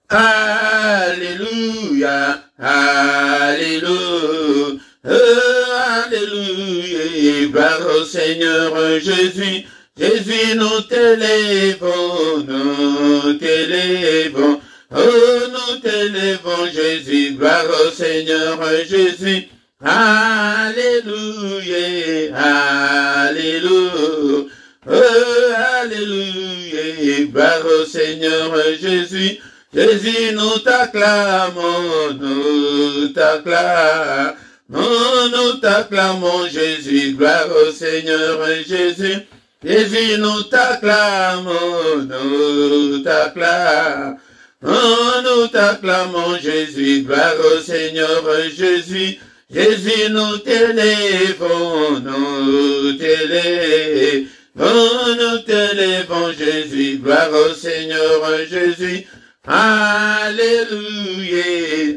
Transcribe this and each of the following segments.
Alléluia, Alléluia, Alléluia, gloire au Seigneur Jésus. Jésus, nous t'élèvons, oh, nous t'élèvons, Jésus, gloire au Seigneur Jésus. Alléluia, Alléluia, oh, Alléluia, gloire au Seigneur Jésus. Jésus, nous t'acclamons, nous t'acclamons, Jésus, gloire au Seigneur Jésus. Jésus, nous t'acclamons, nous t'acclamons, Jésus, gloire au Seigneur Jésus. Jésus, nous t'élèvons, nous t'élèvons, Jésus, gloire au Seigneur Jésus. Alléluia,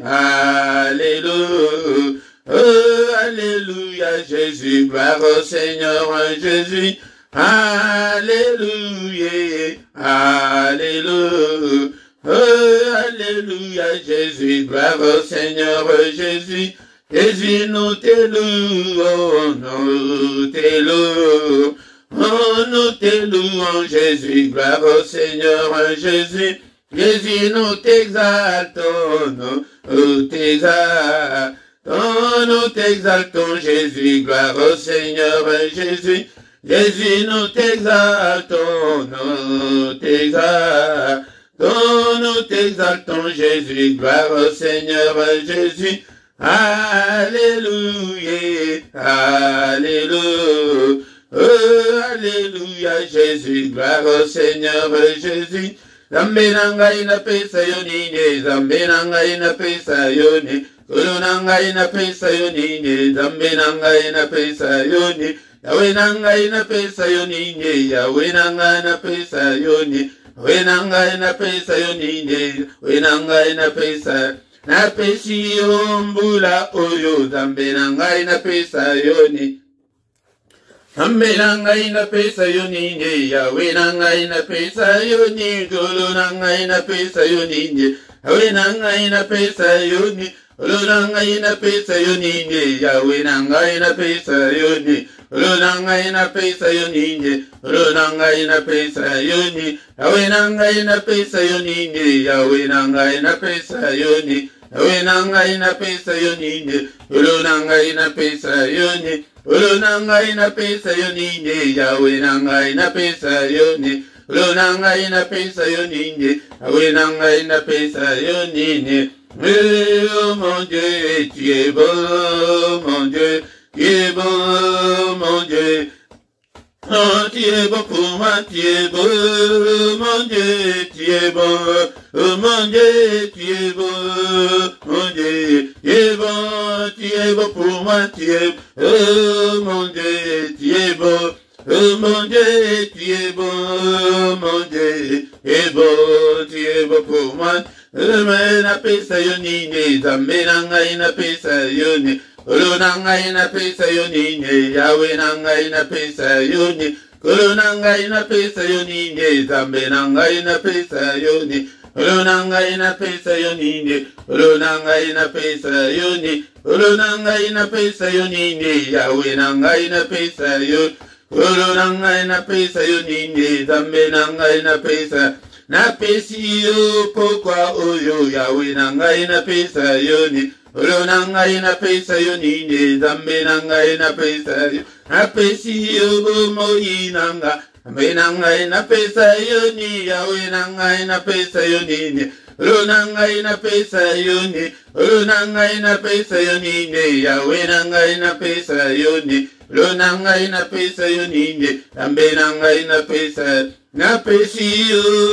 Alléluia, oh, Alléluia, Jésus, gloire au Seigneur Jésus. Alléluia, Alléluia, oh, Alléluia, Jésus, gloire au Seigneur Jésus. Jésus, nous t'élouons, nous t'élouons, Jésus, gloire au Seigneur Jésus. Jésus, nous t'exaltons, nous t'exaltons, Jésus, gloire au Seigneur Jésus. Jésus, nous t'exaltons, nous t'exaltons, Jésus, gloire au Seigneur Jésus. Alléluia, Alléluia, oh, Alléluia, Jésus, gloire au Seigneur Jésus. Zambe nangai na pesa yonine, zambe nangai na pesa yoni, kulu nangai na pesa yonine, zambe nangai na pesa yoni, Yahweh nangai na pesa yonine, Yahweh nangai na pesa yoni, Yahweh nangai na pesa yonine, Yahweh nangai na pesa. Na pesi yombula oyo, zambe nangai na pesa yoni. Zambe nangai na pesa yoni, Yahweh nangai na pesa yoni, Golo nangai na pesa yoni, Yahweh nangai na pesa yoni, Golo nangai na pesa yoni, Yahweh nangai na pesa yoni, Golo nangai na pesa yoni, Golo nangai na pesa yoni, Yahweh nangai na pesa yoni, Yahweh nangai na pesa yoni, Yahweh nangai na pesa yoni, Golo nangai na pesa yoni, Golo nangai na pesa yoni, Yahweh nangai na pesa yoni, Golo nangai na pesa yoni, Yahweh nangai na pesa yoni. Oh mon Dieu, tu es bon, mon Dieu, tu es bon, mon Dieu. Oh, tu es bon pour moi, tu es bon, mon Dieu, tu es bon. Oh mon Dieu, tu es bon, mon Dieu, tu es bon, tu es bon pour moi, tu es bon. Oh mon Dieu, tu es bon. Oh mon Dieu, tu es bon, mon Dieu, tu es bon pour moi. Zambe na pesa yoni, zambe nangai na pesa yoni, Golo nangai na pesa yoni, Yahweh nangai na pesa yoni, Golo nangai na pesa yoni, zambe nangai na pesa yoni, Golo nangai na pesa yoni, Golo nangai na pesa yoni, Golo nangai na pesa yoni, Yahweh nangai na pesa yoni, Golo nangai na pesa yoni, zambe nangai na pesa. Na pesi yo pokwa oyo, Yahweh nangai na pesa yoni, Golo nangai na pesa yoni, zambe nangai na pesa yoni. Na pesi yo bomoyi nanga, zambe nangai na pesa yoni, Yahweh nangai na pesa yoni, Golo nangai na pesa yoni, Golo nangai na pesa yoni, Yahweh nangai na pesa yoni, Golo nangai na pesa yoni, zambe nangai na pesa. Na pesi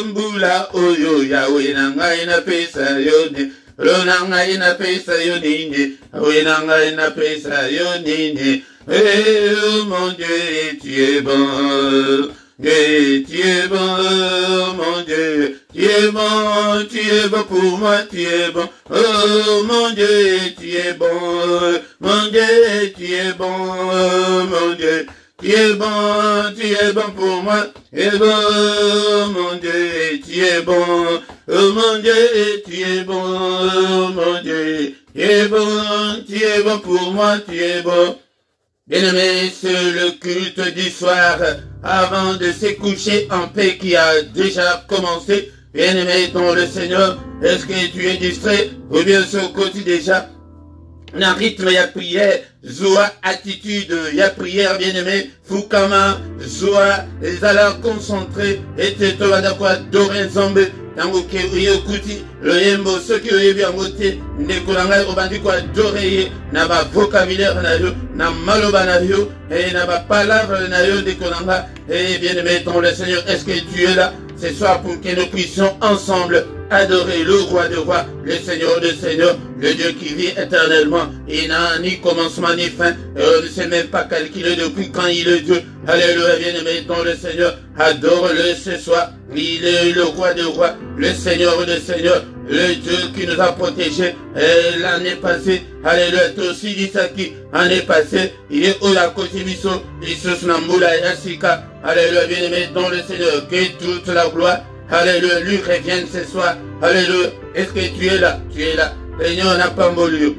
mbula oyo, Yahweh nangai na pesa yoni, Golo nangai na pesa yoni, Yahweh nangai na pesa yoni. Oh mon Dieu, tu es bon, Dieu, tu es bon, mon Dieu, tu es bon pour moi, tu es bon. Oh mon Dieu, tu es bon, mon Dieu, tu es bon, mon Dieu. Tu es bon pour moi, tu es bon, mon Dieu, tu es bon, Oh mon Dieu, tu es bon, oh mon Dieu, tu es bon pour moi, tu es bon. Bien-aimé, c'est le culte du soir, avant de se coucher en paix qui a déjà commencé. Bien-aimé dans le Seigneur, est-ce que tu es distrait ou bien ce côté déjà? Un rythme, il y a prière, zoa attitude, il y a prière, bien-aimé, Fukama, zoa, les alors concentrés, et te tola d'akwa, doré zombe, tango ke uye kuti, le yembo, ceux qui ont bien voté, ndekolanga, obandi kwa doré, n'a pas vocabulaire na yo, n'a maloba na yo, et n'a pas palabre na yo, ndekolanga, et bien-aimé dans le Seigneur, est-ce que tu es là? Ce soir pour que nous puissions ensemble adorer le roi de rois, le Seigneur de seigneurs, le Dieu qui vit éternellement. Il n'a ni commencement ni fin. Et on ne sait même pas calculer depuis quand il est Dieu. Alléluia, bien-aimé dans le Seigneur. Adore-le ce soir. Il est le roi de rois, le Seigneur de seigneurs, le Dieu qui nous a protégés l'année passée. Alléluia, toi aussi dit ça qui l'année passée. Il est au la côté biso, Isus Namboula Yassika. Alléluia, bien-aimé dans le Seigneur. Que toute la gloire, alléluia, lui revienne ce soir. Alléluia. Est-ce que tu es là? Tu es là. Seigneur n'a pas mbolu.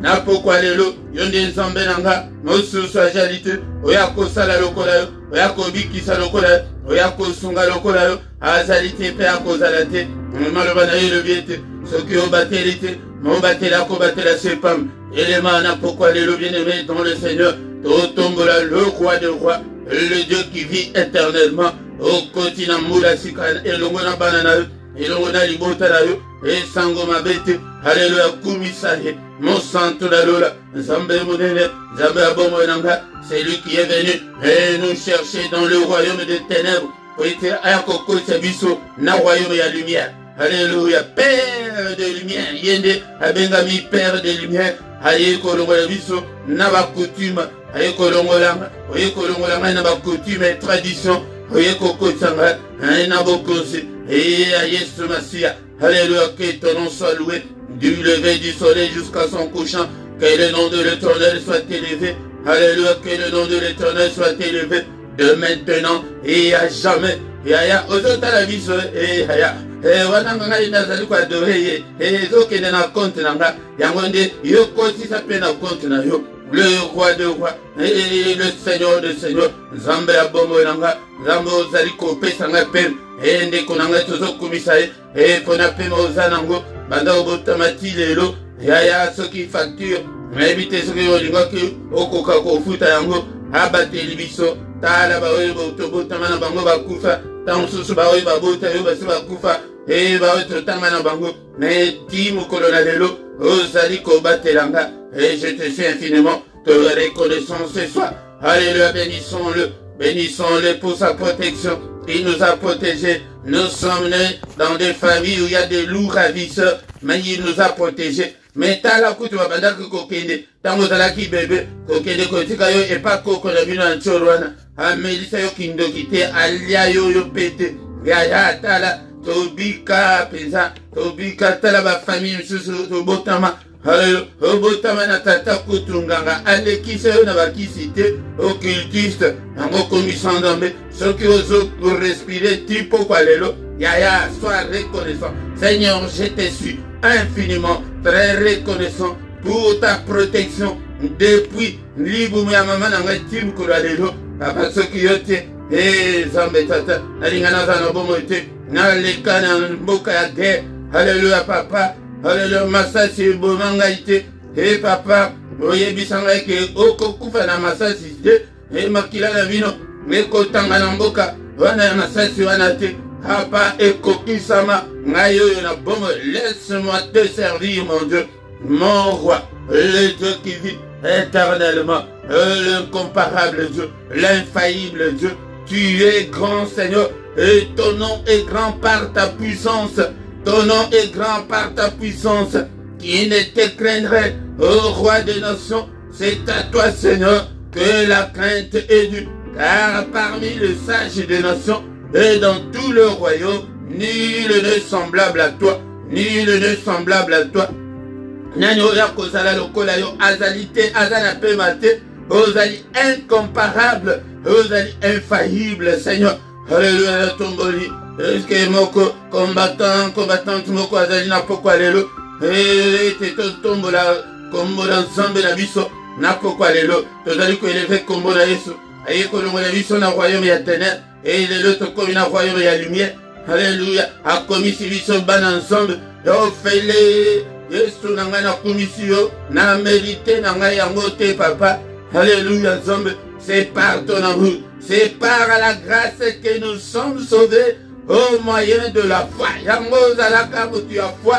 Na pourquoi alléluia. Yonde nzambe nanga. Mosu soajalite. Oyako sala lokola. Oyako bikisa lokola. Oyako sunga lokola. Azalite pe akozalate. Maloba na yo le biete. Soki obatelite. Mobatela kobatela sepam. Élément n'a pourquoi alléluia, bien-aimé dans le Seigneur. Totombola le roi de rois. Le Dieu qui vit éternellement. Au continent Moula Sikana. Et l'ongona banana. Et l'ongona libota la yo. Et sango mabete. Alléluia, Kumisahe, mon santo la lola, Zambé Mounene, Zambé Abomonanga, c'est lui qui est venu et nous chercher dans le royaume des ténèbres. Pour être à Koko Sabiso, na royaume et à lumière. Alléluia, Père de lumière, Yende, Abengami, Père de lumière, Aye Kolongola Biso, Naba coutume, Aye Kolongolanga, Oye Kolongolanga, Naba coutume et tradition, Oye Koko Sanga, Aye Nabokosi, et Aye Somasia. Alléluia, que ton nom soit loué. Du lever du soleil jusqu'à son couchant, que le nom de l'Éternel soit élevé. Alléluia, que le nom de l'Éternel soit élevé de maintenant et à jamais. Et aya, ozota la vie, et aya, et wananga ina zali kwa doreye, et zoke na compte nanga, yangonde, yo kosi sa pe na compte na yo. Le roi de rois, et le Seigneur de seigneurs, Zambe abomo nanga, Zambo zali kope sanga pen, et ndeko nanga tozo kumisae, et pona pe mozanango, banda obotamati lelo, yaya soki facture, éviter soki olinga ki okoka kofuta yango, abateli biso, tala baoyo botobotama na bango bakufa, tant susu baoyo babota yo basi bakufa, et baoyo totama na bango, mais ti mokolo na lelo, ozali kobatelanga, et je te suis infiniment te reconnaissant ce soir. Alléluia, bénissons-le pour sa protection. Il nous a protégés. Nous sommes nés dans des familles où il y a des loups ravisseurs, mais il nous a protégés. Mais t'as la coupe, tu vas pas kokende. T'as mozala ki bébé, kokende kotika yo et pas koko na bino en chorwana. Amelisa yo kindokite, alia yo yo pete. Yaya tala, tobika pesa, tobika tala ba famille msusu, tobotama. Alléluia, obotama na tata kutunganga, alekise yo na bakisite, occultiste, nango komisandambe, ceux qui osent pour respirer, tipo kwa lelo, yaya, sois reconnaissant. Seigneur, je te suis infiniment très reconnaissant pour ta protection depuis libumu ya mama nanga tim kula lelo, papa soki yote, zambe tata, nalingana za nobomo yote, naleka na mboka ya guerre, alléluia papa, alléluia, masasi bomanga ite. Et papa, oyebisanga ke okokufa na masasi te. Et makila na vino, mekotanga na mboka, wana ya masasi wana te. Papa, ekokisama, ngayo na bomo, laisse-moi te servir, mon Dieu, mon roi, le Dieu qui vit éternellement, l'incomparable Dieu, l'infaillible Dieu. Tu es grand, Seigneur, et ton nom est grand par ta puissance. Ton nom est grand par ta puissance, qui ne te craindrait, ô roi des nations. C'est à toi, Seigneur, que la crainte est due, car parmi les sages des nations et dans tout le royaume, nul n'est semblable à toi, nul n'est semblable à toi. Nano ya kozala lokola yo azalité azala pe mate, ozali incomparable, ozali infaillible, Seigneur. Alléluia, tomboli. est-ce que moko combattante moko azali na pokwa lelo ete totombola kombo na nzambe na biso na pokwa lelo tozali koeleve kombo na Yesu aye kolongola biso na royaume ya ténèbres et lelo tokomi na royaume ya lumière. Alléluia. Akomisi biso bana nzambe ofele Yesu na ngai na komisi yo na mérité na ngai yango te papa. Alléluia nzambe. C'est par ton amour, c'est par la grâce que nous sommes sauvés au moyen de la foi. Yango zalaka mutu ya foi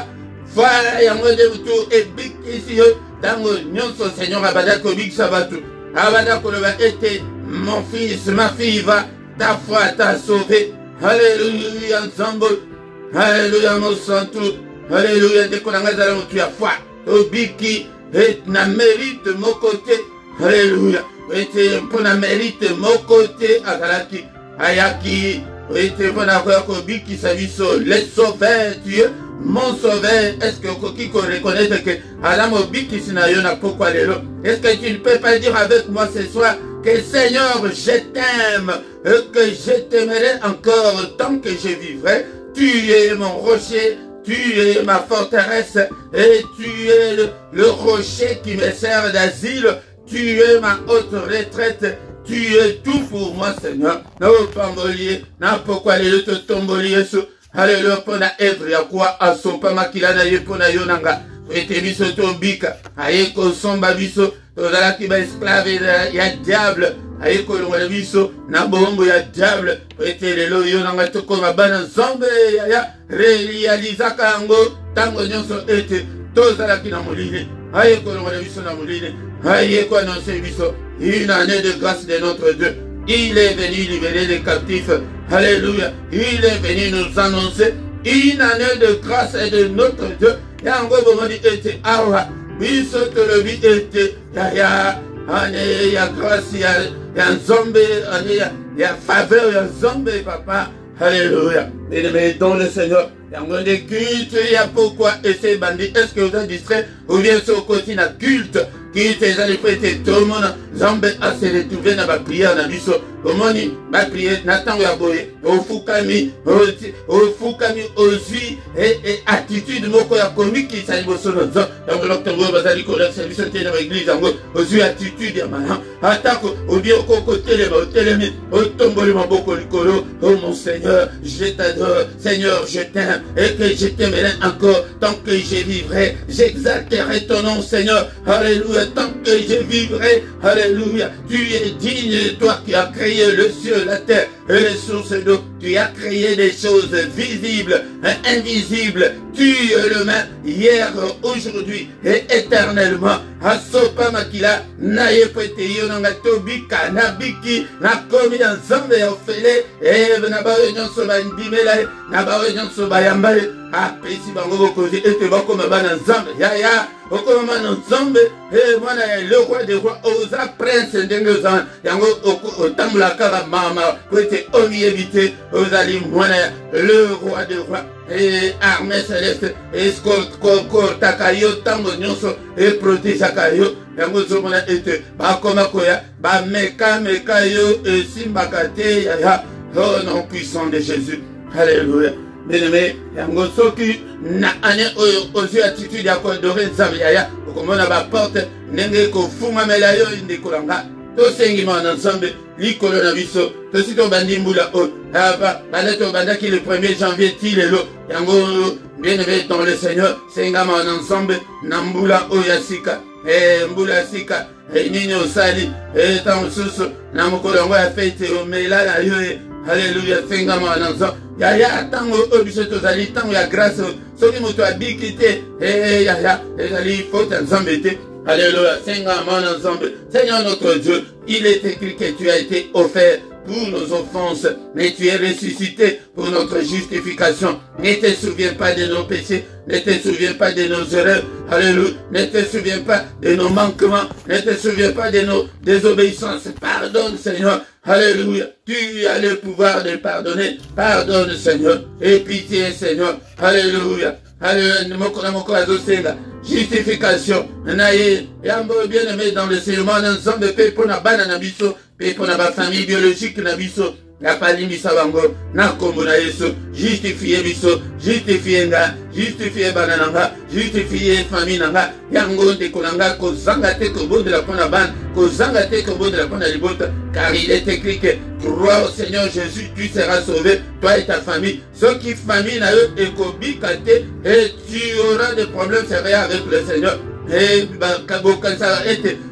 yango de mutu ebikisi yo tango nyonso Seigneur abada kobikisa batu abada koloba ete mon fils ma fille va ta foi t'a sauvé. Alléluia nzambe. Alléluia mon santu. Alléluia dekolanga zala mutu ya foi obiki et na mérite mon côté. Alléluia. Ete mpona mérite mon côté azalaki ayaki ete mpona kobikisa biso les sauveurs Dieu mon sauveur. Est-ce que koki ko reconnaître que ala mobikisi na yo na pokwa lelo? Est-ce que tu ne peux pas dire avec moi ce soir que Seigneur je t'aime et que je t'aimerai encore tant que je vivrai? Tu es mon rocher, tu es ma forteresse et tu es le rocher qui me sert d'asile. Tu es ma haute retraite, tu es tout pour moi, Seigneur. No pambolier, na pourquoi les te tombolier so. Alléluia, pona evre ya kwa asopa makila na ye pona yonanga. Ete biso to bika, aye ko somba biso, to dala ki ba esclave ya diable, aye ko longwa biso, na bombo ya diable, ete lelo yonanga to koma bana zombe ya realizaka yango, tango nyonso ete, to dala ki na molile, aye ko longwa biso na molile. Aïe, quoi annoncer une année de grâce de notre Dieu. Il est venu libérer les captifs. Alléluia. Il est venu nous annoncer une année de grâce de notre Dieu. Et en gros, vous m'avez dit, awa, biso te le bi été, ya grâce, ya zombie, ya faveur, ya zombie, papa. Alléluia. Mais dans le Seigneur, il y a un culte, il y a pourquoi essayer bandit. Est-ce que vous êtes distrait ou bien sur le côté d'un culte? Qui te allé prêter tout le monde, Zambé a se retrouvé dans la prière dans l'issue. Comment ma prière, Nathan Yaboye, au Fukami, aux et attitude, moko ya comique qui s'est bossé dans l'octobre, Bazali, qu'on a servi sur l'église, aux attitudes, ya maman. Attaque, au bien au côté, au télémi, au tombeau, beaucoup likolo. Oh mon Seigneur, je t'adore, Seigneur, je t'aime, et que je t'aimerai encore, tant que je vivrai, j'exalterai ton nom, Seigneur. Alléluia. Tant que je vivrai, alléluia, tu es digne, toi qui as créé le ciel, la terre et les sources d'eau, tu as créé des choses visibles et invisibles, tu es le même hier, aujourd'hui et éternellement. Asopa makila, na yepete yonanga tobika, na biki, na komi na nzambe ya ofele, na bawe nyonso ba ndimela, na bawe nyonso ba yambale, apesi bango bokozi, ete bakoma bana nzambe, ya, okoma na nzambe, mwana ya le roi des rois, oza prince ndenge ozana, yango otambola kaka mama, kwete omi evite, ozali mwana ya le roi des rois, et armée céleste, escorte takayo, tango nyonso, et protège yo, yango zomona ete, bakoma koya, ba meka yo, et simbaka te, ya, oh nom puissant de Jésus, alléluia. Bien-aimé, yango soki na ane aux attitudes ya kodore nzambe yaya okomona ba porte ndenge ko funga mela yo ndekolanga to sengi mana nzambe likolo na biso to sito bandi mbula o aba baleto bandaki le 1er janvier tilelo yango bien-aimé dans le Seigneur senga mana nzambe na mbula o yasika mbula sika nini osali tant susu na mokolo yango ya fete o mela na yo alléluia senga mana nzambe ya tango obiso tozali tango ya grâce soki moto abiki te ya ezali faute nzambe te. Alléluia, Seigneur mon ensemble, Seigneur notre Dieu, il est écrit que tu as été offert pour nos offenses, mais tu es ressuscité pour notre justification. Ne te souviens pas de nos péchés, ne te souviens pas de nos erreurs, alléluia, ne te souviens pas de nos manquements, ne te souviens pas de nos désobéissances. Pardonne, Seigneur, alléluia, tu as le pouvoir de pardonner. Pardonne, Seigneur, et pitié, Seigneur, alléluia, alléluia, justification, naïe, yambo bien aimé dans le Seigneur, ensemble de paix pour la banane nabiso, paix pour la famille biologique nabiso, ya palimisa bango na kombo na Yesu. Justifie biso, justifie nga, justifie bana nanga, justifie famille nanga. Yango ndeko nanga kozanga te kobondela pona bana, kozanga te kobondela pona libota, car il est écrit que crois au Seigneur Jésus, tu seras sauvé, toi et ta famille. Ceux qui famille na yo ekobikate et tu auras des problèmes sérieux avec le Seigneur. Et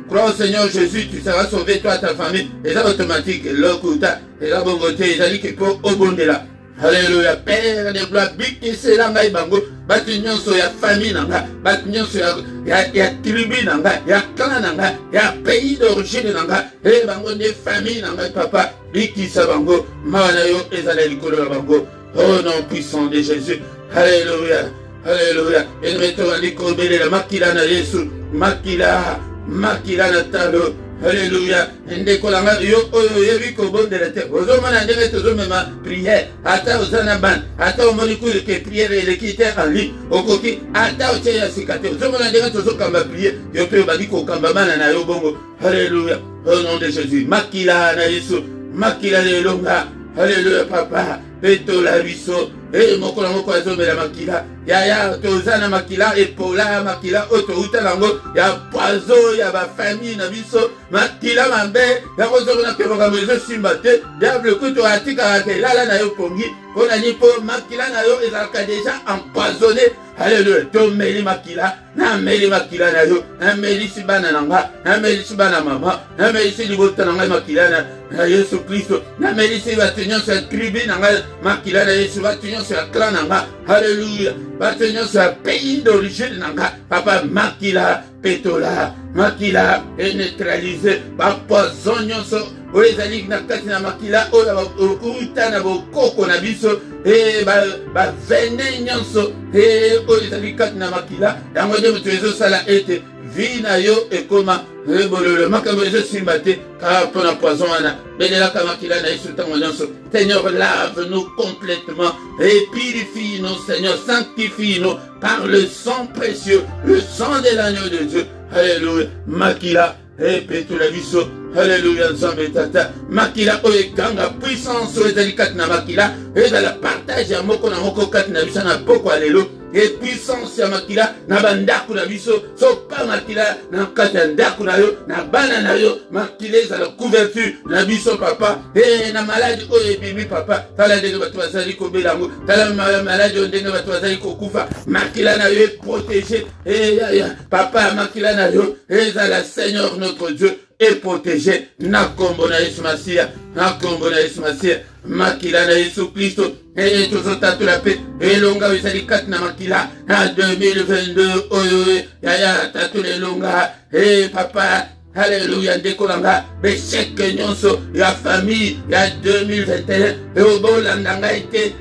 crois au Seigneur Jésus, tu seras sauvé, toi et ta famille. Et ça automatique, l'okuta, et la bongoté, ils ont dit qu'il faut au bon de là. Alléluia, Père de gloire, biki c'est la maï bango, batunyon so ya famille nanga, batunyon so ya tribu nanga, ya clan nanga, ya pays d'origine nanga, et bango de famille nanga, papa, biki sa bango, mawana yo, ezala likolo bango, au nom puissant de Jésus. Alléluia. Alléluia. Et nous mettons à l'écobélé la makila na Yesu. Makila na talo. Alléluia. Ndekolanga yo oyo yebi kobon de la terre. Ozo mana ndenge tozo mema prière. Ata ozana ban. Ata omoniku ke prière et l'équité en ligne. Okoki ata oche ya sikate. Ozo mana ndenge tozo kamba prière. Yo pe badi ko kamba mana na yo bongo. Alléluia. Au nom de Jésus. Makila na Yesu. Makila le longa. Alléluia papa. Peto la biso. Et moko moko azomela makila ya tozana makila epola makila oto utalango ya poizo ya ba famille na biso makila mambe ya kozona ke boka mezo simbate diable kuto atika ke lala na yo pongi pona ni po makila na yo ezalaka déjà empoisonné. Alléluia. To meli makila na meli makila na yo na meli sibana nanga na meli sibana mama na meli libota nanga makila na Yesu Kristo na meli sibatunyo sa tribu nanga makila na Yesu batunyo sa clan nanga. Alléluia. Batunyo sa pays d'origine nanga papa makila petola makila et neutralisé par poison nyonso oezali na kati na makila oyo uta na bokoko na biso e ba vene nyonso e oezali kati na makila yango nde moto ezosala ete vi na yo ekoma bololo makambo ezosimba te kaka mpona poison wana belelaka makila na yesu ntango nyonso. Seigneur, lave-nous complètement et purifie-nous, Seigneur, sanctifie-nous par le sang précieux, le sang de l'agneau de Dieu. Alléluia. Makila et petula biso. Alléluia, Nzambe tata. Makila oekanga puissance ezali kati na makila ezala partage ya moko na moko kati na biso na poko alelo. Et puissance ya makila na bandako na biso sopa makila na kati ya ndako na yo na bana na yo makila ezala couverture na biso papa e na maladi oyo ebimi papa tala ndenge bato bazali kobela yango tala maladi oyo ndenge bato bazali kokufa makila na yo protégé e papa makila na yo ezala Seigneur notre Dieu et protégé na kombo na Yesu Masia na kombo na Yesu Masia makila na Yesu Kristo et tozotatu la paix et longa ezali kati na makila na 2022 oyo ya tatu le longa et papa. Alléluia, ndekolanga besheke nyonso ya famille ya 2021 ebolandanga ete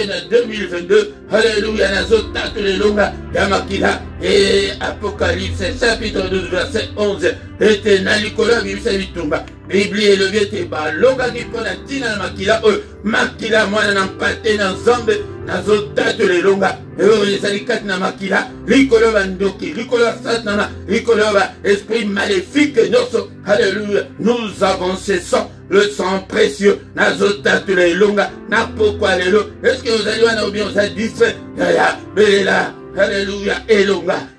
na 2022. Alléluia, nazotatu lelonga ya makila et Apocalypse chapitre 12 verset 11 ete na likolo ya bibisa bitumba Biblia elobi ete balongaki mpona ntina na makila oyo makila mwana na mpate na Nzambe nazotatu lelonga oyo ezali kati na makila likolo bandoki likolo ya satana likolo ya esprit maléfique nyonso. Alléluia, nous avons ce sang, le sang précieux nazotatu lelonga na pokwa lelo. Est-ce que vous allez wana ou bien vous êtes distrait? Yaya belela. Alléluia, elonga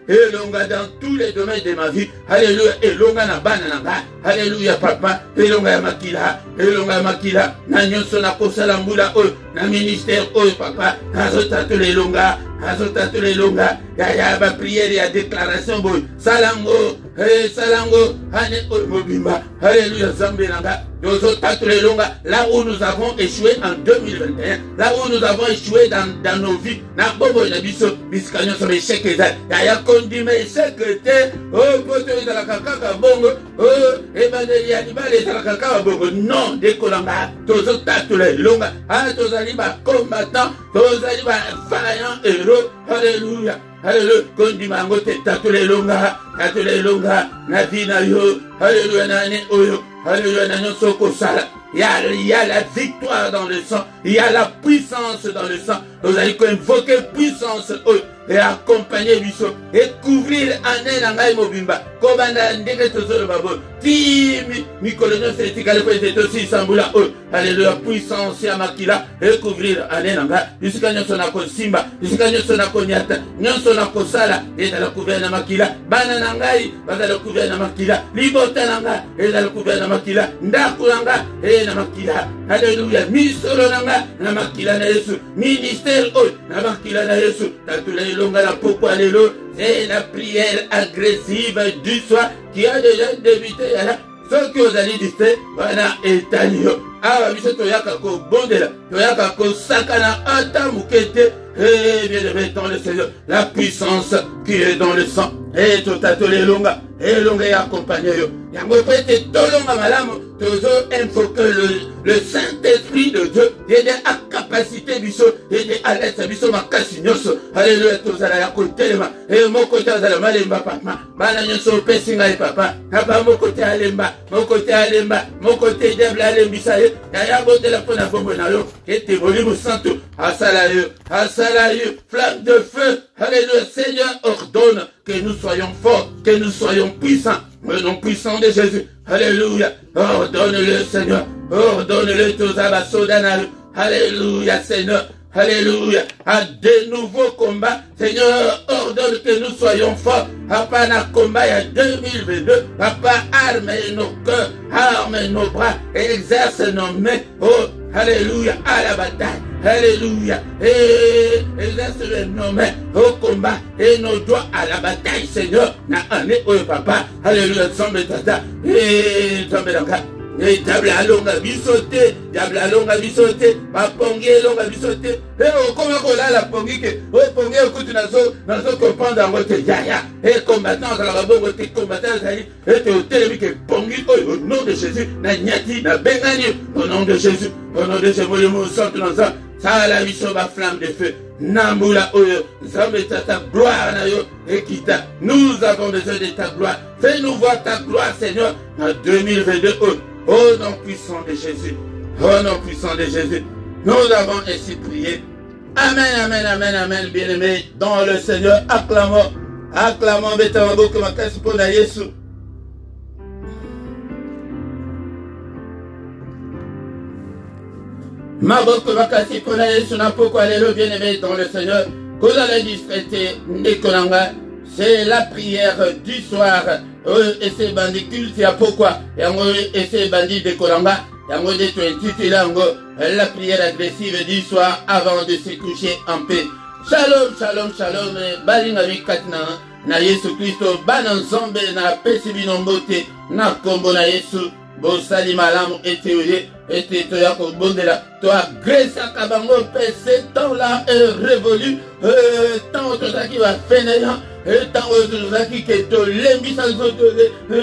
dans tous les domaines de ma vie. Alléluia, elonga na bana nanga. Alléluia papa, elonga ya makila na nyonso na kosala mbula oyo na ministère oyo papa nazotatu lelonga ya ba prière ya déclaration boy salango ane oyo mobimba. Alléluia, Nzambe nanga nazotatu lelonga là où nous avons échoué en 2021, là où nous avons échoué dans nos vies na bobo na biso bisika nyonso échec ya kondima échec te oh poto ezalaka kaka bongo oh ebandeli ya libala ezalaka kaka bongo non dekolanga tozotatu lelonga tozali ba combattant tozali ba vaillant héros. Alléluia. Alléluia, kondima yango te tatu lelonga na vie na yo. Alléluia, na ane oyo. Alléluia, na nyonso kosala. Il y a la victoire dans le sang. Il y a la puissance dans le sang. Nous allons invoquer puissance et accompagner biso et couvrir année nangai mobimba kobanda ndenge tozolo babo ti mikolonyo setikale ko eto si sambula alléluia puissance ya makila et couvrir année nanga bisika nyonso na kosimba bisika nyonso na konyata nyonso na kosala et la couvrir na makila bana nangai bazala couvrir na makila libota nanga et la couvrir na makila ndako nanga et na makila alléluia misolo nanga na makila na Yesu ministère na makila na Yesu tatule longa la pourquoi c'est la prière agressive du soir qui a déjà débuté. Ce que vous allez dire, voilà, étalio. Ah, mais c'est toyaka ko bondela, toyaka ko sakana atamukete. Et bien dans le Seigneur, la puissance qui est dans le sang. Et tout à tous les longas, et longa et accompagné. Yango pete tolonga malamu, toujours invoquer le Saint-Esprit de Dieu, et à capacité biso, et à l'aide biso makasinyoso. Alléluia, tous à la côté, et mon côté à la malemba papa, bananyoso pesinga et papa, papa mon côté alemba, mon côté alemba, mon côté diable alembisa, et à de la pona bombonayo, et te volume santo, à salayo, flamme de feu. Alléluia, Seigneur ordonne que nous soyons forts, que nous soyons puissants. Le nom puissant de Jésus. Alléluia. Ordonne-le, Seigneur. Ordonne-le tous à Basodana. Alléluia, Seigneur. Alléluia. À de nouveaux combats. Seigneur, ordonne que nous soyons forts. Papa, un combat il y a 2022. Papa, arme nos cœurs, arme nos bras, exerce nos mains. Oh, alléluia, à la bataille. Alléluia. Et exerce nos mains au combat et nos doigts à la bataille, Seigneur. Na ane oyo papa. Alléluia. Sombe tata. Et sombe langa. Et diable alonga bisote. Diable alonga bisote. Ma pongi alonga bisote. Et au comment qu'on a la pongi que. Oh pongi écoute nazo comprendre en vote. Ya. Et combattant à la bonne vote combattant à et te hôtel que pongi au nom de Jésus. Na nyati na bengani au nom de Jésus. Au nom de Jésus. Le mot sort dans ça. Ça la mission va flamme de feu. Nambula oyo. Zambe ta gloire na yo. Ekita. Nous avons besoin de ta gloire. Fais-nous voir ta gloire, Seigneur, en 2022. Au nom puissant de Jésus. Au nom puissant de Jésus. Nous avons ainsi prié. Amen, amen, amen, amen, bien-aimés dans le Seigneur. Acclamons. Acclamons. Betamabo que ma casse pour la Yesu. Maboko makasi pona Yesu na poko alléluia bien-aimé dans le Seigneur. Kozala discrété Nikolanga, c'est la prière du soir. Et c'est bandit culte ya pourquoi? Et c'est bandit de Kolanga. Yango de to intitulé la prière agressive du soir avant de se coucher en paix. Shalom, shalom, shalom. Balinga vikatna na Yesu Christo bana nzombe na pesi binombote na kombo na Yesu. Bosali malamu ete to bondela to agresse kabango pese temps là est révolu temps to qui va finir tant to qui que to lembi sa zo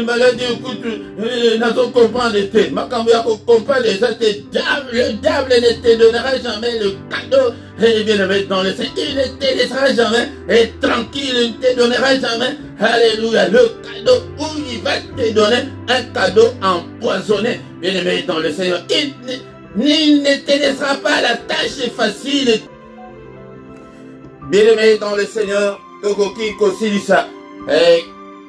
maladie écoute nazo comprendre te makambo ya comprendre le diable ne te donnera jamais le cadeau et bien dans le Seigneur il ne te laissera jamais et tranquille il ne te donnera jamais alléluia le cadeau où il va te donner un cadeau empoisonné bien aimé dans le Seigneur il ne te laissera pas la tâche facile bien aimé dans le Seigneur tokoki kosilisa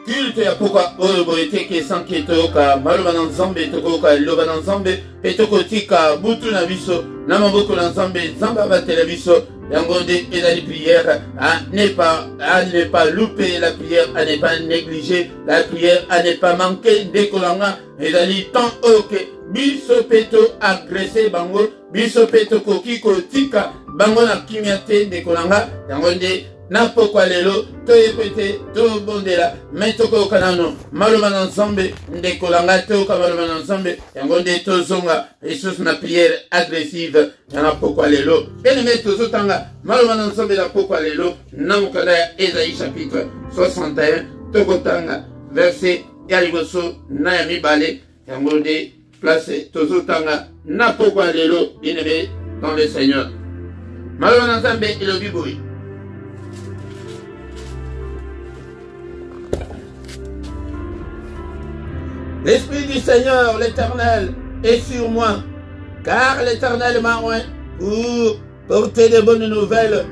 culte ya pourquoi oyo boyete ke sanketoka maloba na nzambe tokoka loba na nzambe pe tokotika butu na biso na maboko na nzambe nzambe abatela biso yango nde ezali prière à ne pas louper la prière à ne pas négliger la prière à ne pas manquer ndekolanga ezali temps oyo ke biso pe to agressé bango biso pe tokoki kotika bango na kimia te ndekolanga yango nde na pokwa lelo toyepete tobondela me tokoyoka nano maloba na nzambe ndekolanga toyoka maloba na nzambe yango nde tozonga lisusu na prière agressive ya na pokwa lelo bien-aimé tozotanga maloba na nzambe na pokwa lelo na mokanda ya Esaïe chapitre 61 tokotanga verset ya liboso na ya mibale yango nde place tozotanga na pokwa lelo bien-aimé dans le Seigneur maloba na nzambe elobi boye. L'Esprit du Seigneur, l'Éternel, est sur moi, car l'Éternel m'a oint pour porter de bonnes nouvelles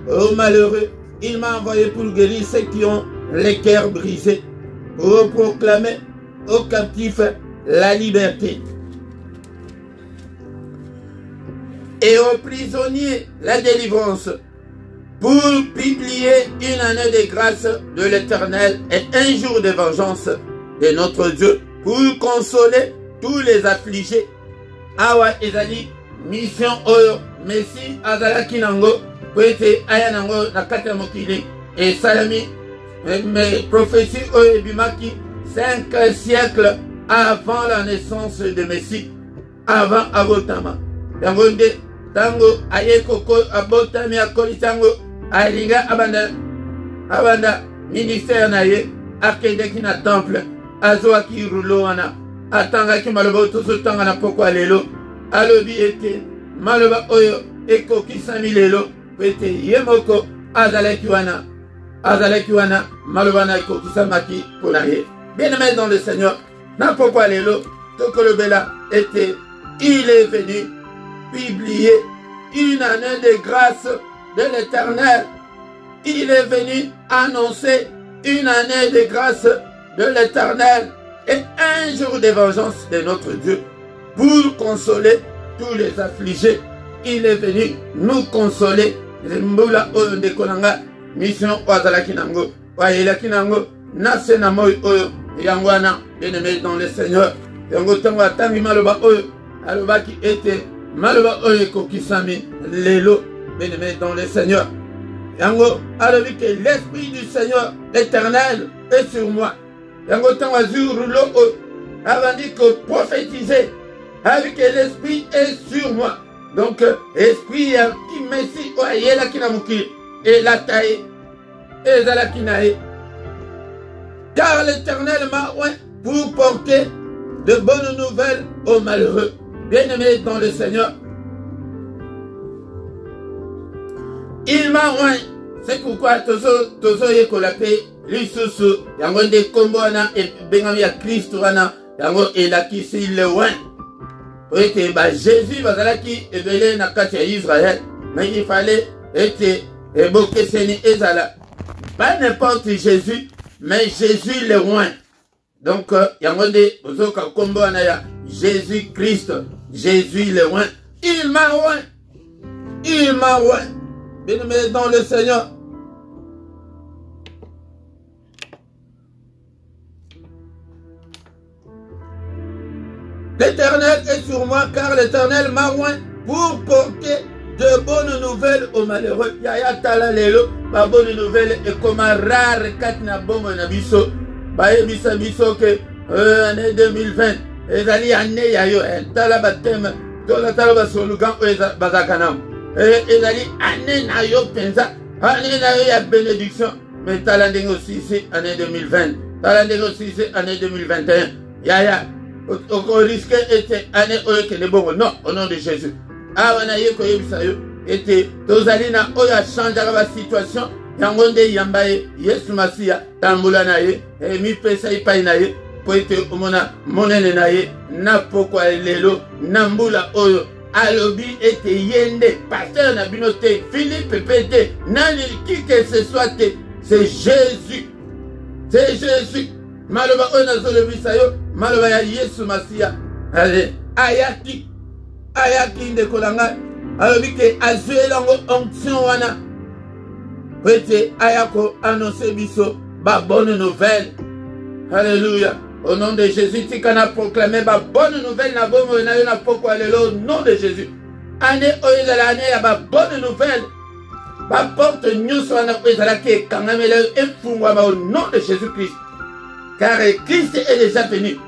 aux malheureux. Il m'a envoyé pour guérir ceux qui ont les cœurs brisés, pour proclamer aux captifs la liberté et aux prisonniers la délivrance, pour publier une année de grâce de l'Éternel et un jour de vengeance de notre Dieu, pour consoler tous les affligés. Awa ezali mission oyo Messi azalaki nango kwete aya nango na kati ya mokili et salami mais prophétie oyo ebimaki 5 siècles avant la naissance de Messie, avant abotama yango nde tango aye koko abotami akoli tango alinga abanda ministère na ye akendeki na temple azwaki rouleau wana atangaki maloba tozotanga na poko lelo alobi ete maloba oyo ekokisami lelo pete ye moko azalaki wana maloba na ekokisamaki mpona ye. Bien-aimé dans le Seigneur, na poko lelo tokolobela ete il est venu publier une année de grâce de l'Éternel. Il est venu annoncer une année de grâce de l'Éternel et un jour de vengeance de notre Dieu pour consoler tous les affligés. Il est venu nous consoler. Mbula oyo ndekonanga mission wazalaki nango wayelaki nango nase na moi oyo yangwana bien-aimé dans le Seigneur. Yango tango atangi maloba oyo alobaki ete maloba oyo kokisami lelo bien-aimé dans le Seigneur. Yango alobi que l'Esprit du Seigneur l'Éternel est sur moi. Yango tango azur rouleau oyo avant dit que prophétiser avec que l'Esprit est sur moi. Donc esprit qui messi oyela kina mukili et la taille et la kinae. Car l'Éternel m'a oint pour porter de bonnes nouvelles aux malheureux. Bien-aimés dans le Seigneur, il m'a oint. C'est pourquoi tozo yekolapé lisusu yango nde kombo wana ebengami ya Kristo wana yango elakisi le oint. Ete ba Jésus bazalaki ebele na kati ya Israël, mais il fallait ete ebokeseni ezala pas n'importe Jésus, mais Jésus le roi. Donc yango nde bozoka kombo wana ya Jésus Christ, Jésus le roi. Il m'a roi, bien-aimé dans le Seigneur. L'Éternel est sur moi, car l'Éternel m'a oint pour porter de bonnes nouvelles aux malheureux. Yaya tala lelo, ba bonne nouvelle et comme rare kat na bongo na biso. Ba ebisa biso que année 2020, ezali année yayo tala batem, tola tala ba solugan bazakanam. Ezali année na yo penza, année na yo ya bénédiction. Mais tala ndenge aussi c'est année 2020, tala ndenge aussi c'est année 2021. Yaya au risque était année que les bons non au nom de Jésus. Ah on a eu que yo était tozalina oya changer la situation yangonde yambaye Yesu Masia tambula naye et mi pesa ipai naye po ete omona monene naye na pokwa lelo nambula oyo alobi ete yende pasteur na binote Philippe Pété nani qui que ce soit c'est Jésus, c'est Jésus. Maloba ona zolobi sayo maloba ya Yesu Masia ale ayaki ndekolanga alobi ke azuelango onction wana pete ayako annoncer biso ba bonne nouvelle. Alléluia. Au nom de Jésus tikana proclamer ba bonne nouvelle na bomo na yo na pokwa lelo au nom de Jésus. Année oyo la année ya ba bonne nouvelle. Ba porte nyuso wana ezala ke kangamela efungwa au nom de Jésus-Christ. Car Christ est déjà venu.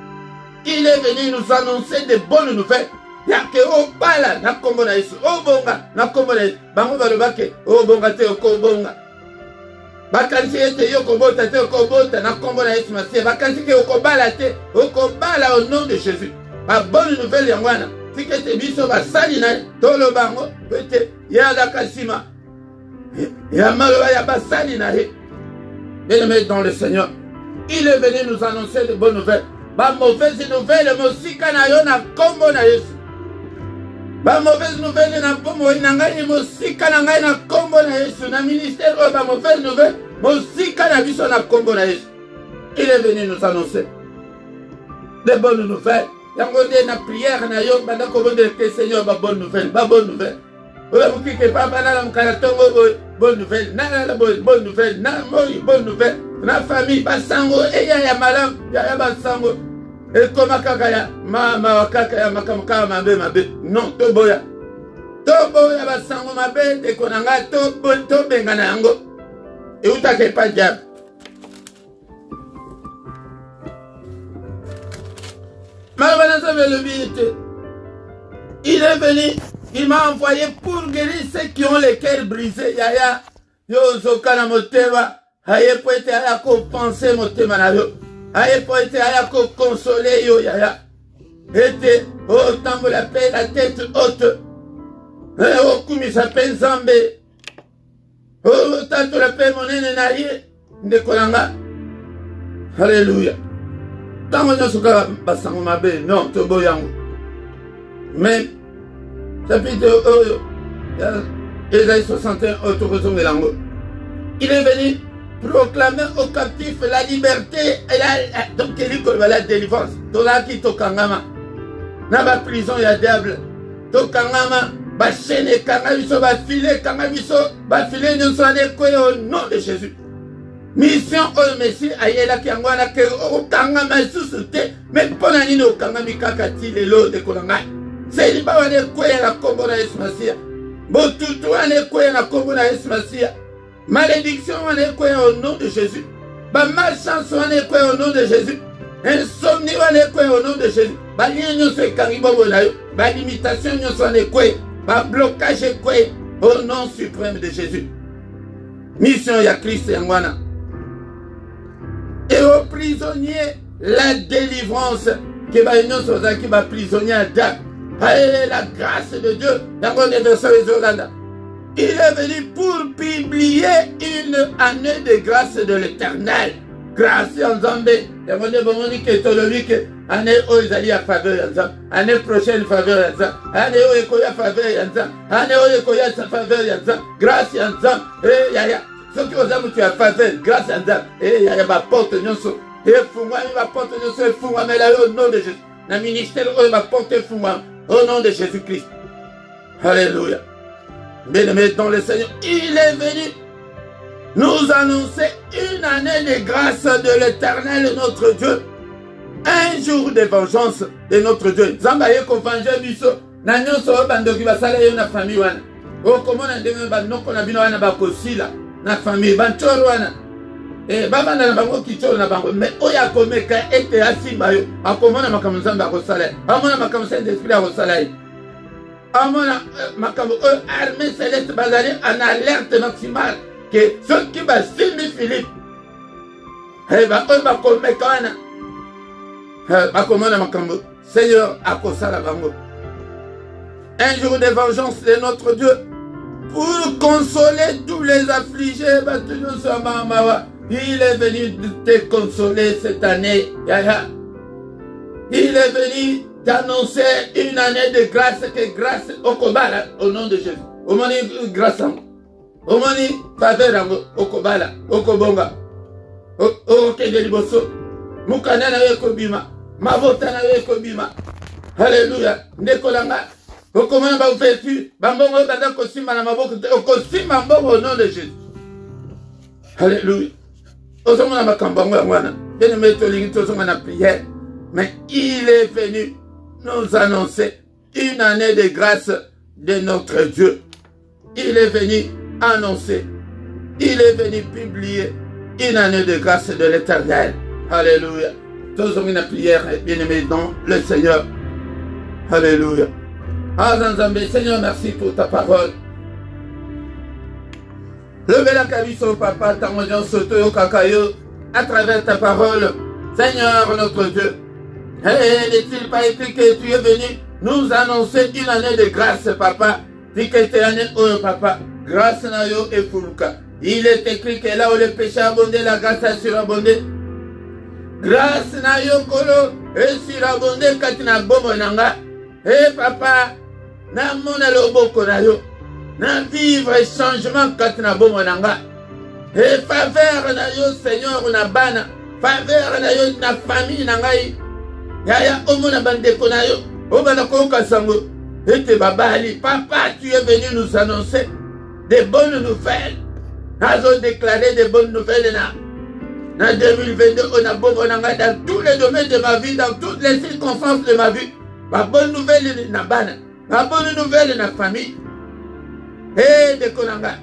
Il est venu nous annoncer de bonnes nouvelles. Yake o bala na kombo na Yesu. O bonga na kombo na Yesu. Bango balobake o bonga te o ko bonga. Bakansi ete yo kobota te o kobota na kombo na Yesu Masia. Bakansi ke o kobala te o kobala au nom de Jésus. Ba bonne nouvelle yangwana. Tikete biso basali na tolo bango pete yada kasima. Ya maloba ya basali na he. Bien-aimé dans le Seigneur. Il est venu nous annoncer de bonnes nouvelles. Ba mauvaise nouvelle, mosika na yo na kombo na Yesu. Ba mauvaise nouvelle na pomo na ngai mosika na ngai na kombo na Yesu na ministère ba mauvaise nouvelle mosika na biso na kombo na Yesu. Il est venu nous annoncer des bonnes nouvelles. Yango de na prière na yo banda ko bonde que Seigneur ba bonne nouvelle, ba bonne nouvelle. Ola muki ke pa bana la mkaratongo bonne nouvelle, na la bonne nouvelle, na moi bonne nouvelle. Na famille basango eya ya malam ya basango. Et comme Kakaya, ma Kakaya, ma Kamaka, ma bé, non, Toboya. Toboya va sango ma bé, et qu'on a to benganango. Et où t'as pas diable. Il est venu, il m'a envoyé pour guérir ceux qui ont les cœurs brisés. Yaya, yo, Zokana Motema, Haye Poete, Aya, compenser Motema na yo. Aye poete aya ko consoler yo yaya. Ete o tambo la paix la tête haute. O kumi sa penzambe. O tanto la paix monene na ye ndekolanga. Alléluia. Tango nyosuka basango mabe non to boyango. Mais chapitre Ésaïe 61 autokozongelango. Il est venu proclamer aux captifs la liberté et donc la délivrance. Tola qui tokangama. Na ba prison ya diable. Tokangama ba chaîne kangabiso ba filet kangabiso ba filet nous sont décollés au nom de Jésus. Mission au Messie ayela ki angwana ke okangama susute mais pona nini okangami kaka ti lelo de kolanga. C'est liba wane koya na kombo na Yesu Masia. Botutu wane koya na kombo na Yesu Masia. Malédiction, on est quoi au nom de Jésus. Malchance, on est quoi au nom de Jésus. Insomnie, on est quoi au nom de Jésus. Lien, nous sommes caribou, limitation, nous sommes quoi. Blocage, quoi au nom suprême de Jésus. Mission, il y a Christ et Angwana. Et aux prisonniers, la délivrance. Qui va qui va prisonnier à Dak. La grâce de Dieu. Dans le verset de Zolanda. Il est venu pour publier une année de grâce de l'Éternel. Grâce en Zambé. Il y a des économiques. Année où ils allaient à faveur. Année prochaine faveur. Année où ils allaient à faveur. Année où ils allaient à faveur. Grâce en Zambé. Et yaya. Ce qui vous aime, tu as faveur. Grâce en Zambé. Et yaya ma porte nyonso. Et fungwa ma porte nyonso. Et fungwa mais là au nom de Jésus. Le ministère où ma porte fungwa au nom de Jésus-Christ. Alléluia. Bien-aimés dans le Seigneur, il est venu nous annoncer une année de grâce de l'Éternel, notre Dieu. Un jour de vengeance de notre Dieu. Zambaye ko venger biso. Na nyonso bandoki basala yo na famille wana. O komona ndenge banoko na bino wana bakosila na famille banchoro wana. Baba na bango kichoro na bango. Mais oya komeka ete asimba yo. Akomona makambo Nzambe akosala. Amona makambo Saint-Esprit akosala. Amona makambo armée céleste bazali en alerte maximale que ceux qui va Simi Philippe ba komeka wana bakomona makambo Seigneur akosala bango. Un jour de vengeance de notre Dieu pour consoler tous les affligés. Il est venu te consoler cette année. Il est venu d'annoncer une année de grâce, que grâce au Kobala, au nom de Jésus. Au moni grâce, au moni faveur, au Kobala, au Kobonga, au Kedeliboso, Mukana Kobima, Mavotana Kobima. Alléluia. Nekolanga, au commun va vous faire tu, Bambongo Banda Kosima Namaboko, au Kosima Mbongo au nom de Jésus. Alléluia. Au sommet de ma cambango, je ne mets pas de prière, mais il est venu nous annoncer une année de grâce de notre Dieu. Il est venu annoncer, il est venu publier une année de grâce de l'Éternel. Alléluia. Tous ont une prière, bien-aimés dans le Seigneur. Alléluia. Seigneur, merci pour ta parole. Levez la cabine sur papa, ta moyen sauto au kakayo, à travers ta parole. Seigneur, notre Dieu. N'est-il pas écrit que tu es venu nous annoncer une année de grâce, papa? Dit que tu es année, oh papa, grâce na yo et fuluka. Il est écrit que là où le péché a abondé, la grâce a surabondé. Grâce na yo kolo, et surabondé katina bomo nanga. Papa, na mona loboko na yo, na vivre changement kati na bomo na nga. Et faveur na yo Seigneur na bana, faveur na yo na famille na ngai. Yaya omona bandeko na yo, obana koyoka sango, ete babali. Papa, tu es venu nous annoncer des bonnes nouvelles. Nous avons déclaré des bonnes nouvelles dans 2022, on a bon dans tous les domaines de ma vie, dans toutes les circonstances de ma vie. Ma bonne nouvelle est na bana, ma bonne nouvelle est na famille. Et de Konanga,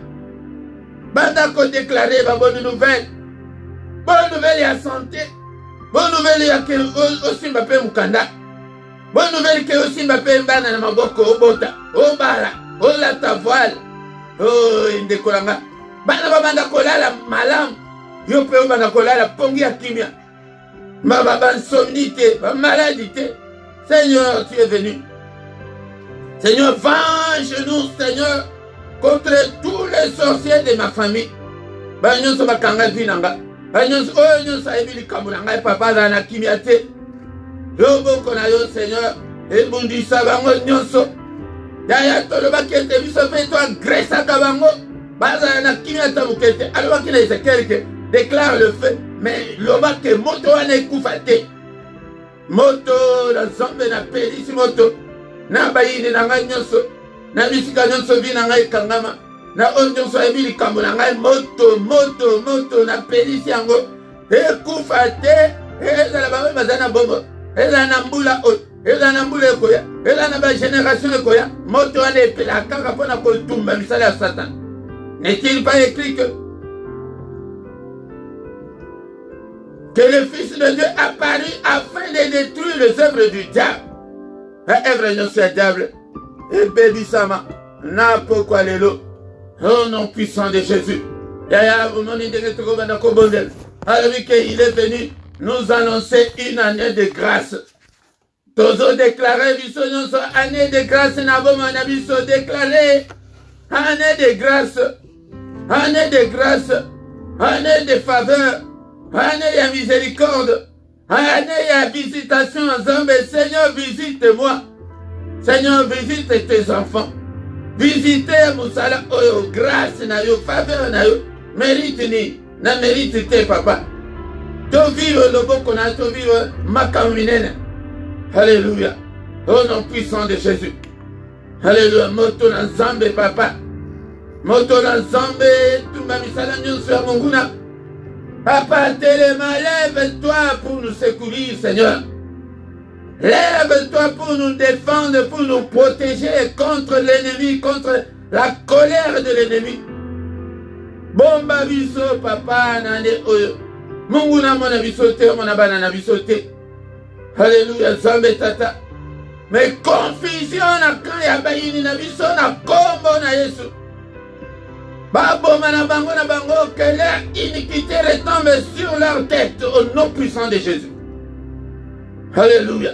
banda ko déclarer ma bonne nouvelle. Bonne nouvelle est à santé. Bonne nouvelle est à que aussi m'appelle Mukanda. Bonne nouvelle que aussi m'appelle bana na maboko obota, obala, ola ta voile. Oh, inde Konanga. Bana babanda kolala malam. Yo pe bana kolala pongi akimia. Ma baba insomnité, ma maladité. Seigneur, tu es venu. Seigneur, venge-nous, Seigneur, contre tous les sorciers de ma famille. Banyo so bakanga vinanga. Banyo so onyo sa ebili kamulanga papa na kimia te. Yo boko na yo Seigneur, e bundisa bango nyonso. Yaya toloba kete biso pe toi grâce kabango. Baza na kimia tabukete. Alors qu'il est Ezekiel déclare le fait, mais loba ke moto ane kufate. Moto na zombe na pelisi moto. Na bayini na ngai nyonso. Na bisika nyonso vi na ngai kangama. Na onyo so ebili kambo na ngai moto na pelisi yango. Ekufate. Ezala bawe bazana bombo. Ezala na mbula o. Ezala na mbula ekoya. Ezala na ba génération ekoya. Moto ane epela kaka pona kotumba misala ya Satan. N'est-il pas écrit que le Fils de Dieu apparut afin de détruire les œuvres du diable? Œuvre non c'est diable. Et bébi sama. Na pourquoi lelo. Au nom puissant de Jésus. Yaya mon idée de Kobana Kobondel. Alors qu'il est venu nous annoncer une année de grâce. Tozo déclaré biso nyonso année de grâce na boma na biso déclaré année de grâce. Année de grâce, année de faveur, année de miséricorde, année de visitation ensemble. Seigneur, visite-moi. Seigneur, visite tes enfants. Visitez Moussala, oh, grâce na yo, faveur na yo, mérite ni, na mérite te papa. To vivre le bon qu'on a, to vivre ma caminene. Alléluia. Au nom puissant de Jésus. Alléluia. Moto na Zambe papa. Moto na Zambe, tumba misala nyonso ya monguna. Papa, Téléma, lève-toi pour nous secourir, Seigneur. Lève-toi pour nous défendre, pour nous protéger contre l'ennemi, contre la colère de l'ennemi. Bomba biso, papa, nane oyo. Monguna mona biso te, mona bana na biso te. Alléluia, Zambe tata. Mais confusion na kan ya bayini na biso na kombo na Yesu. Babo manabango na bango, que leur iniquité retombe sur leur tête au nom puissant de Jésus. Alléluia.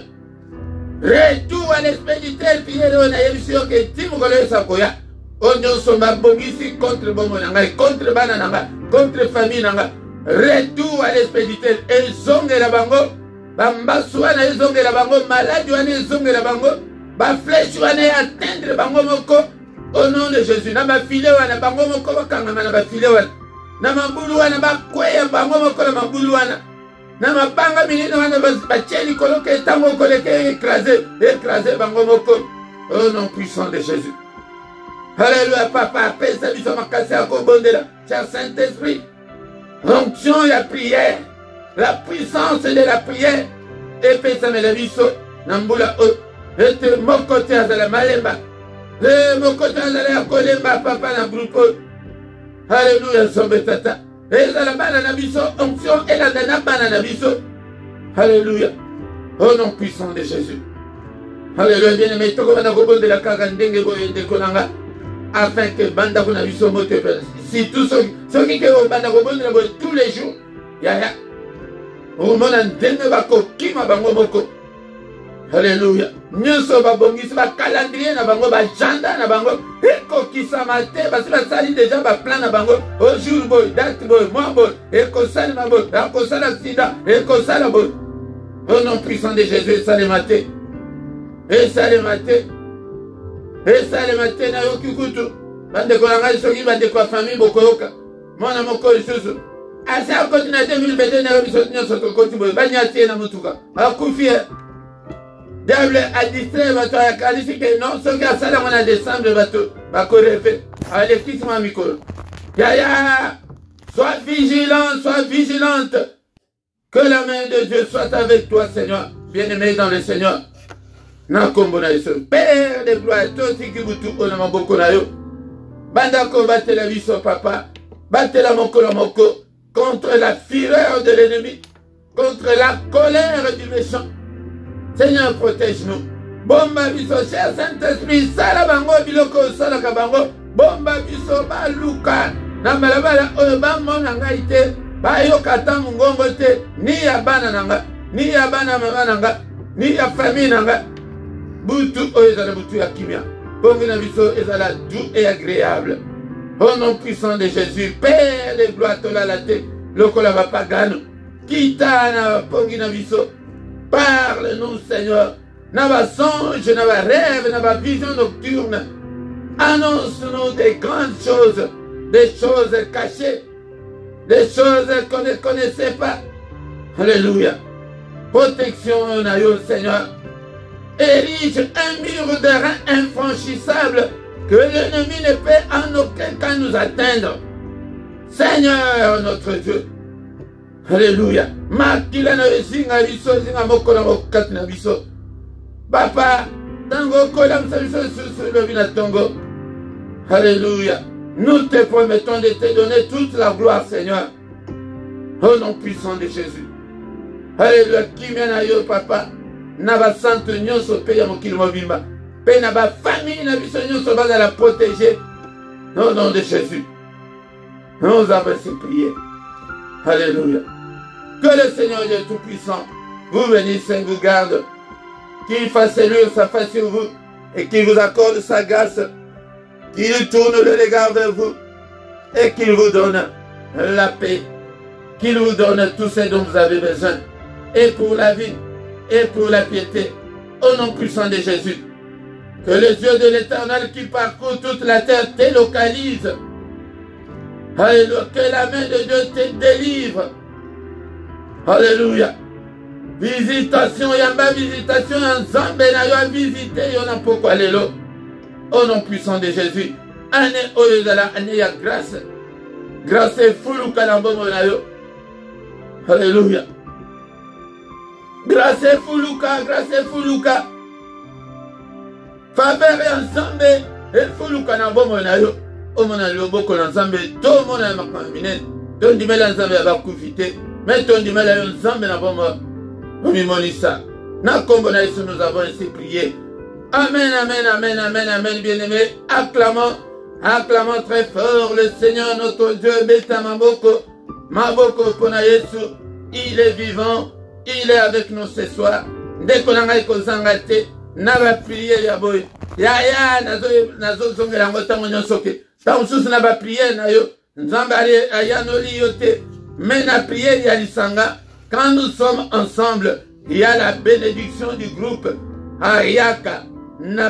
Retour à l'expéditeur Pierre na yebisio ke timugole sakoya. Onyo somba bongisi contre bomo nanga, contre bana nanga, contre famille nanga. Retour à l'expéditeur et zonge la bango. Bambaswa na zonge la bango, malade wane zonge la bango. Ba flèche wane atteindre bango moko. Au nom de Jésus, na ba filé wana bango moko bakanga na ba filé wana. Na mabulu wana ba kwea bango moko na mabulu wana. Na mabanga minene wana ba cheli koloke tango koleke écraser bango moko. Au nom puissant de Jésus. Alléluia papa, paix sa biso makasi ya kobondela. Cher Saint-Esprit. Onction ya prière. La puissance de la prière. Et paix sa mele biso nambula o. Et moko te azala malemba. Mon côté à kolemba papa na groupe. Alléluia, sombe tata. Et la banana biso, onction et la dana banana biso. Alléluia. Au nom puissant de Jésus. Alléluia, bien aimé, toko bana kobo de la kakandenge boye de konanga. Afin que banda kuna biso mote. Si tout ce qui est banda kobo de la boye tous les jours. Yaya. Au monde en denne bako kima bango moko. Alléluia. Nyonso babongisi ba calendrier na bango ba agenda na bango eko kisama te parce que sali déjà ba plan na bango au jour boy date boy mois boy eko sali ma boy eko sala sida eko sala boy au nom puissant de Jésus sali maté et sali maté Et ça le matin na yo kikutu. Bande kolanga soki bande kwa famille bokoyoka. Mona moko lisusu. Asa koti na 2021 na biso nyonso tokoti boye. Banya tie na mutuka. Akufie. Diable a distrait bato ya kalisi ke non soki asala mona décembre bato bakorefe. Allez kisima mikolo. Yaya. Sois vigilant, sois vigilante. Que la main de Dieu soit avec toi, Seigneur. Bien-aimé dans le Seigneur. Nakombo na Yesu. Père de gloire, toi qui butu ona maboko na yo. Bandako batte la biso papa. Batte la moko contre la fureur de l'ennemi, contre la colère du méchant. Seigneur, protège-nous. Bomba biso, cher Saint-Esprit, sala bango biloko sala kabango. Bomba biso baluka. Na balabala oyo bamona ngai te. Bayoka tango ngongo te. Ni ya bana nanga, ni ya bana mama nanga, ni ya famille nanga. Butu oyo ezala butu ya kimia. Pongi na biso ezala doux et agréable. Au nom puissant de Jésus, Père de gloire tola la te, lokola va pagano. Kitana pongi na biso. Parle-nous, Seigneur. Naba songe, naba rêve, naba vision nocturne. Annonce-nous des grandes choses, des choses cachées, des choses qu'on ne connaissait pas. Alléluia. Protection na yo, Seigneur. Érige un mur de rein infranchissable que l'ennemi ne peut en aucun cas nous atteindre. Seigneur notre Dieu. Alléluia. Makila na zinga biso zinga mokola mokati na biso. Papa, tango kola msabiso sur le vina tongo. Alléluia. Nous te promettons de te donner toute la gloire, Seigneur. Au nom puissant de Jésus. Alléluia. Kimena yo, papa. Naba santo nyonso pe ya mokili mobimba. Pe naba famille na biso nyonso baza la protéger. Au nom de Jésus. Nous avons ainsi prié. Alléluia. Que le Seigneur Dieu Tout-Puissant vous bénisse et vous garde. Qu'il fasse lui sa face sur vous et qu'il vous accorde sa grâce. Qu'il tourne le regard vers vous et qu'il vous donne la paix. Qu'il vous donne tout ce dont vous avez besoin. Et pour la vie. Et pour la piété, au nom puissant de Jésus, que les yeux de l'Éternel qui parcourt toute la terre te localisent. Alléluia, que la main de Dieu te délivre. Alléluia. Visitation, yamba visitation, ensemble, na visiter, y'en a pourquoi l'élo. Au nom puissant de Jésus, année oyezala, année ya grâce. Grâce et fou kalambo monayo. Alléluia. Grâce et fuluka, grâce et fuluka. Faveur et ensemble, et fuluka na bomo na yo. O mona lo boko ensemble, to mona makamine. Ton dimela ensemble aba kufite, mais ton dimela ensemble na bomo. Omi monisa. Na kombo na Yesu nous avons ainsi prié. Amen, amen, amen, amen, amen, bien-aimés. Acclamons, acclamons très fort le Seigneur notre Dieu, Beta Maboko. Maboko pona Yesu, il est vivant. Il est avec nous ce soir. Dès qu'on a été naba prier ya boy. Ya nazo zongela ngota monyo soke. Ta ususu naba prier na yo. Nzambari ayanoli yote. Mais na prier ya lisanga. Quand nous sommes ensemble, il y a la bénédiction du groupe Ariaka.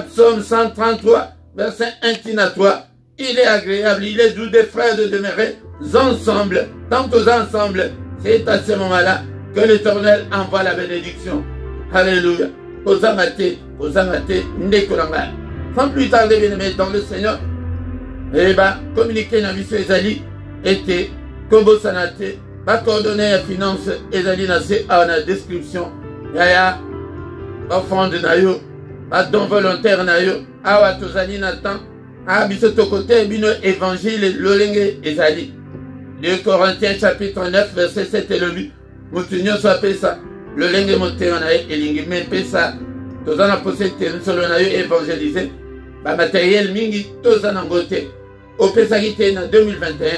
Psaume 133, verset 1 à 3. Il est agréable, il est doux des frères de demeurer ensemble. Tant aux ensemble, c'est à ce moment-là que l'Éternel envoie la bénédiction. Alléluia. Ozamate, Ndekolanga. Sans plus tarder, bien-aimés dans le Seigneur, et communiquer dans l'issue Ezali était Kombo Sanate, coordonner la finance Ezali Nassé à la description. Yaya, offrande Nayo, don volontaire Nayo, Awa Tozali Nathan, Abiso Tokote, Bino Évangile, Lolenge Ezali. 2 Corinthiens chapitre 9, verset 7 et le 8. Moutinho soit pesa, le lenge monté en aïe et l'ingime pesa, tous en a posé solo na yo évangélisé, matériel mingi, tous en angoté, au pesa qui était en 2021,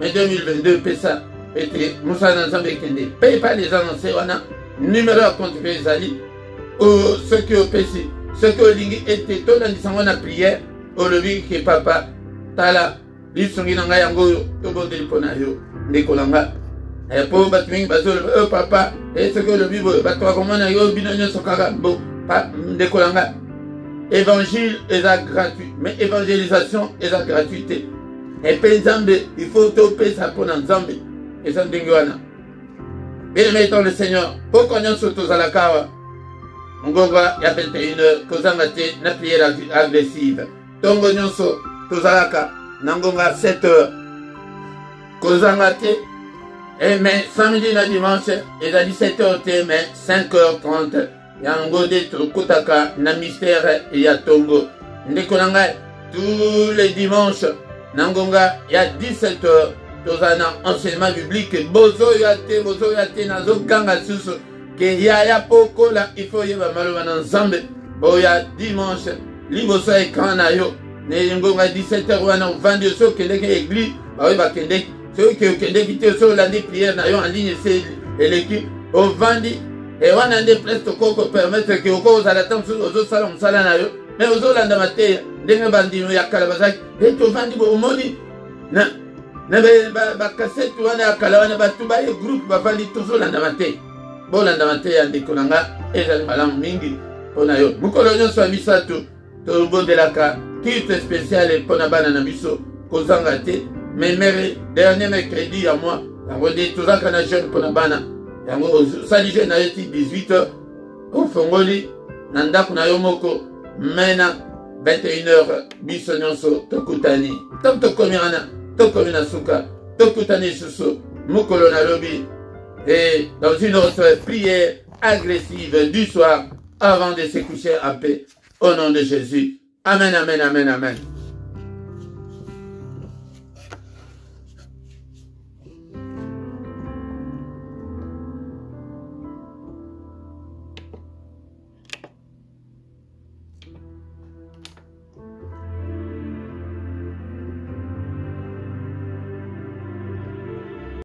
mais 2022 pesa, était Moussa Nanzambe Kende, paye pas les annoncés, on a numéro à compte les ali, ou ceux qui au pesi, ceux qui au lingi était, tout en disant on a prière, au levi qui papa, tala, l'issongi nanga yango, au bon de l'ponayo, Ndekolanga. Et pour battre papa, et ce que le vivre, battre comment na yo binonyo sokara bo, Ndekolanga. évangile est gratuit, mais évangélisation est gratuité. Et puis Nzambe, il faut toper ça pour Nzambe. Et ça ndengwana. Bien aimé dans le Seigneur, pour qu'on ait surtout à la kawa, Ngonga ya 21h, kozanga te na prière agressive. Tongo nyonso tozalaka nangonga 7h. Kozanga te. Et mais samedi na dimanche, et à 17h te, mais 5h30. Yango de trokotaka na mystère ya Tongo. Ndeko nangai, tous les dimanches, nangonga ya 17h, tozana enseignement biblique, bozo yate, nazo ganga susu. Que ya poko la il faut y avoir mal à ensemble. Boya dimanche, liboso écran na yo. Ne ngonga 17h wana vendre so que l'église, ba oui ba kende. Ceux qui kende qui te so la prière na yo en ligne c'est l'équipe au vendi et wana ndé presque koko permettre que oko za la temps aux salon sala na yo. Mais aux olanda maté, ndenge bandino ya kala bazaki, et to vendi bo moni na ba cassette wana kala wana ba tuba e groupe ba vandi to olanda maté. Bolanda mate ya ndeko nanga ezali malamu mingi pona yo mukolo nyonso ya misato tobondelaka culte spéciale pona bana na biso kozanga te mais dernier mercredi ya mois yango nde tozalaka na jeune pona bana yango osali jeune na yo ti 18h ofongoli na ndako na yo moko mena 21h biso nyonso tokutani ntango tokomi wana tokomi na suka tokutani susu mukolo na lobi. Et dans une autre prière agressive du soir avant de se coucher en paix. Au nom de Jésus. Amen, amen, amen, amen.